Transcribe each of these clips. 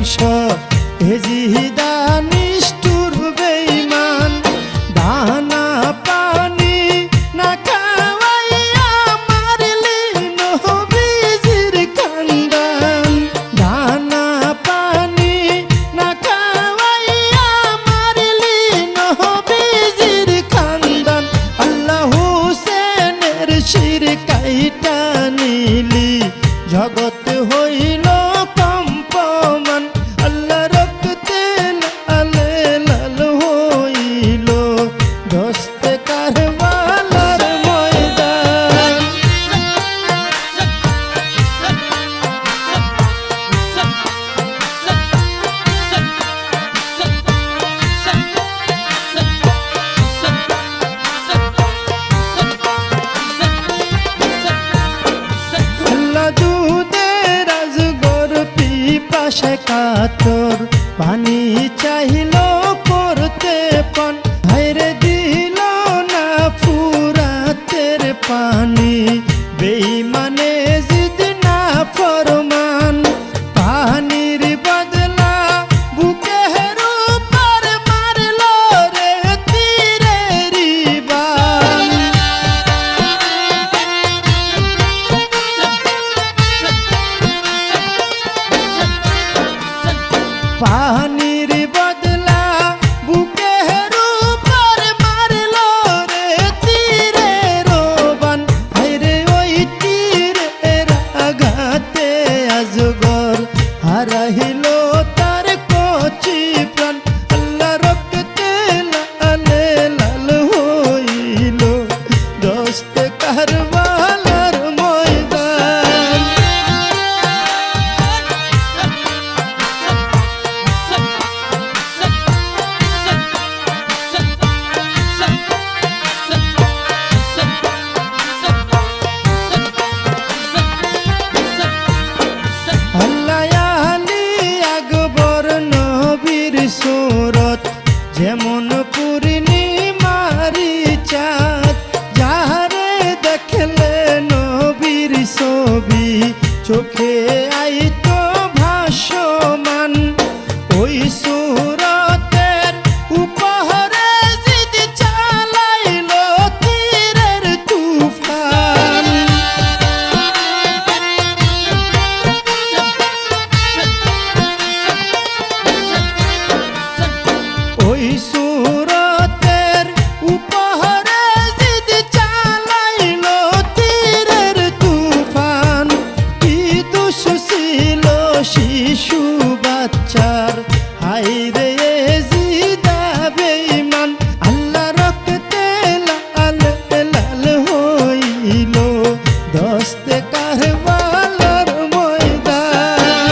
ধ্বংস এজিদা নিষ্ঠুর বেঈমান দানা পানি না খাওয়াইয়া মারলি নবীজির খানদান দানা পানি না খাওয়াইয়া মারলি নবীজির খানদান আল্লাহ হুসেনের শির কাইটা নিলি জগৎ হইল কম্পমান আল্লাহ রক্তে লালে লাল হইল দোস্তে কারবালার ময়দান আল্লাহ দুধের আজগর পিপাসে কাতর পানি চাইল করতে পান হায়রে দিল না ফুরাতের পানি বেঈমানে জিদ না ফরমান পানির বদলা বুকে উপর মারল রে তীরের বান পানির বদলা বুকের উপর মারল রে তীরের বান হায়রে ওই তীরের আঘাতে আজগর হারাইল তার কচি প্রাণ আল্লাহ রক্তে লালে লাল হইল দোস্তে কারবালার ময়দান আল্লাহ আলী আকবর নবীর সুরত যেমন পূর্ণিমারি চাঁদ যারে দেখলে নবীর ছবি চোখে আইতো ভাসমান ওই সুরতের উপহারে জিদ চালাইল তীরের তুফান ওই সুরতের উপহারে জিদ চালাইল তীরের তুফান কি দোষ ছিল শিশু বাচ্চার হায়রে জিদা বেঈমান আল্লাহ রক্তে লাল লাল হইল দোস্তে কারবালার ময়দান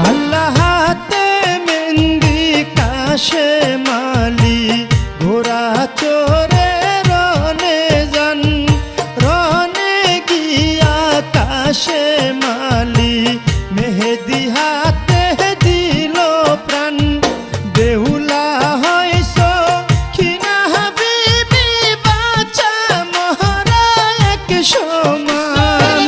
আল্লাহ হাতে মেহেন্দি কাশে মালি ঘোড়া চোরে রনে যান রনে গিয়া কাশে মালি মেহেদি হাতে দিল প্রাণ বেহুলা হইস খিনা হাবিবি বাঁচা মহারা এক সমান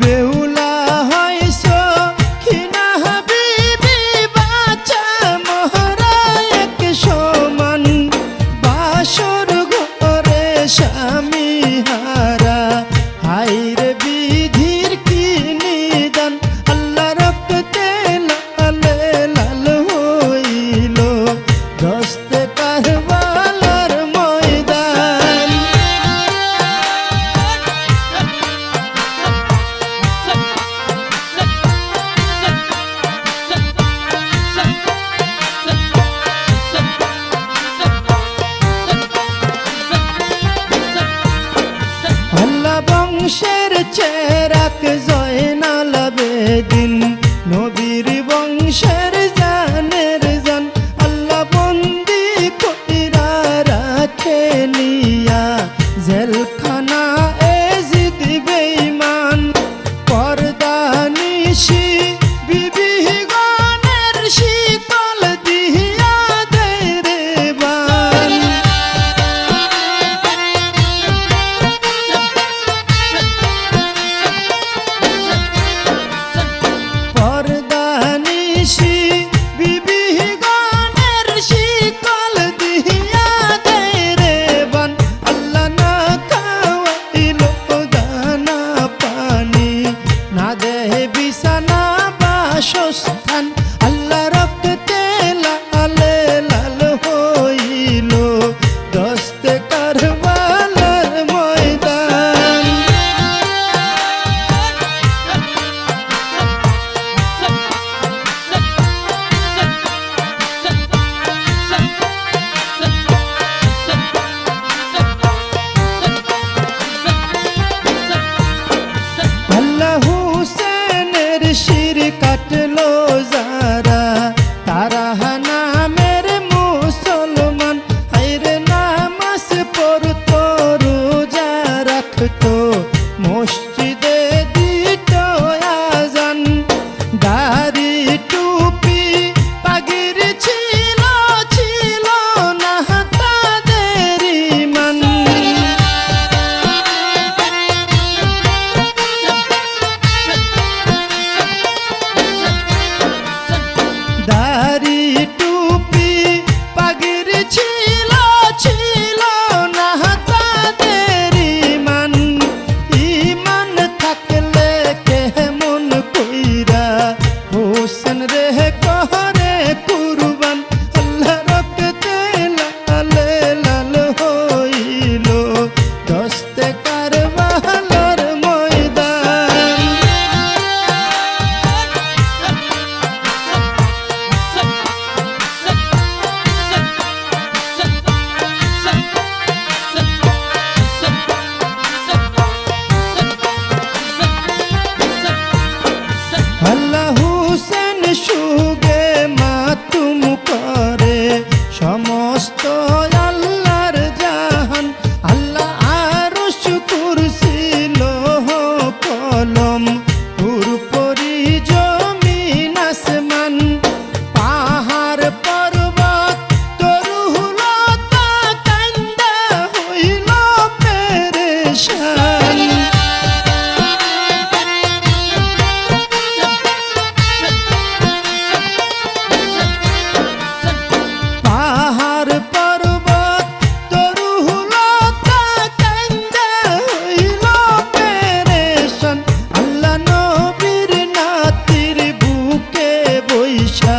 বেহুলা হইস খিনা হাবিবি বাঁচা মহারা এক সমান বাসর ঘরে স্বামী হারা হায়রে বিধির কি নিদান আল্লাহ রক্তে লালে লাল হইল দোস্তে কারবালার ময়দান আল্লাহ বংশের চেরাক জয়নাল আবেদিন নবীর বংশের জানের জান আল্লাহ বন্দি কইরা রাখেনি কারবালার ময়দান। আল্লাহ হুসেনের শির কাটলো যারা, তারা নামের মুসলমান। হায়রে নামাজ পড়তো, রোজা রাখতো, মসজিদে দিত আজান। দাড়ি টুপি পাগড়ি ছিল, ছিল না তাদের ঈমান। দাড়ি টুপি পাগড়ি ছিল, ছিল না তাদের ঈমান। ঈমান থাকলে কেমন কইরা হোসেন রে করে কুরবান। আল্লাহ রক্তে লালে লাল হইল দস্তে কারবালার ময়দান। আল্লাহ হুসেন সুগে মাতুম করে সমস্ত আল্লাহর জাহান। আল্লাহ আরশ কুরসি লৌহ কলম পুরপুরি জমিন আসমান। পাহাড় পর্বত তরুলতা কান্দা হইল পেরেশান। পাহাড় পর্বত তরুলতা কান্দা হইল পেরেশান। আল্লাহ নবীর নাতির বুকে বৈশা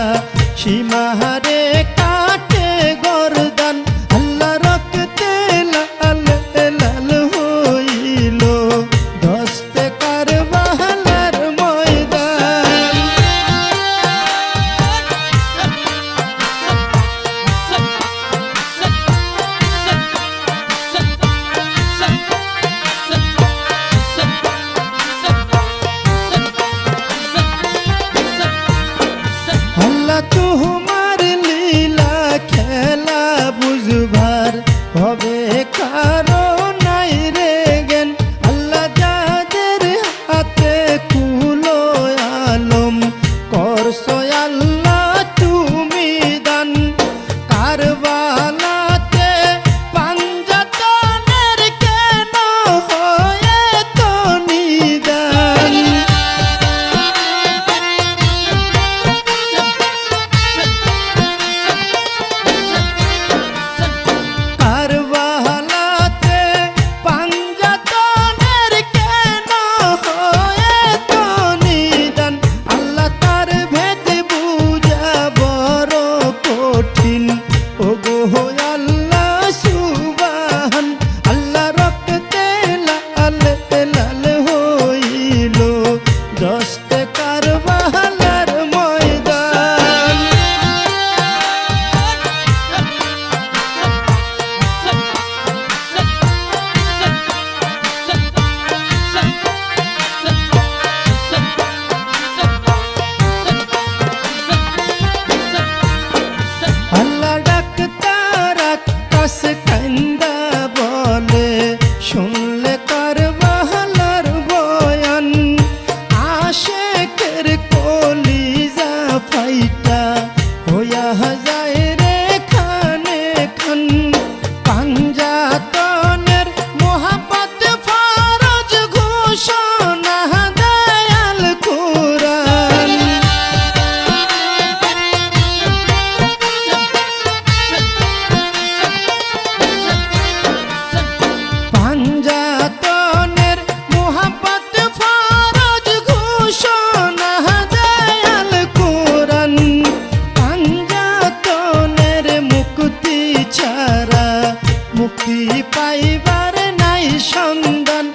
সীমাহারে কাটে গরদান। আল্লাহ রক্তে লাল লাল হইল দস্তে কারবালার ময়দান। আল্লাহ তোমার লীলা খেলা বুঝবার হবে কারো নাই রে জ্ঞান। আল্লাহ যাদের হাতে কুলো আলম করছো আল্লাহ তুমি দান। কারবালাতে পাঞ্জাতনের কেন হয়ে তো নিদান। কারবালাতে পাইবার নাই সন্ধান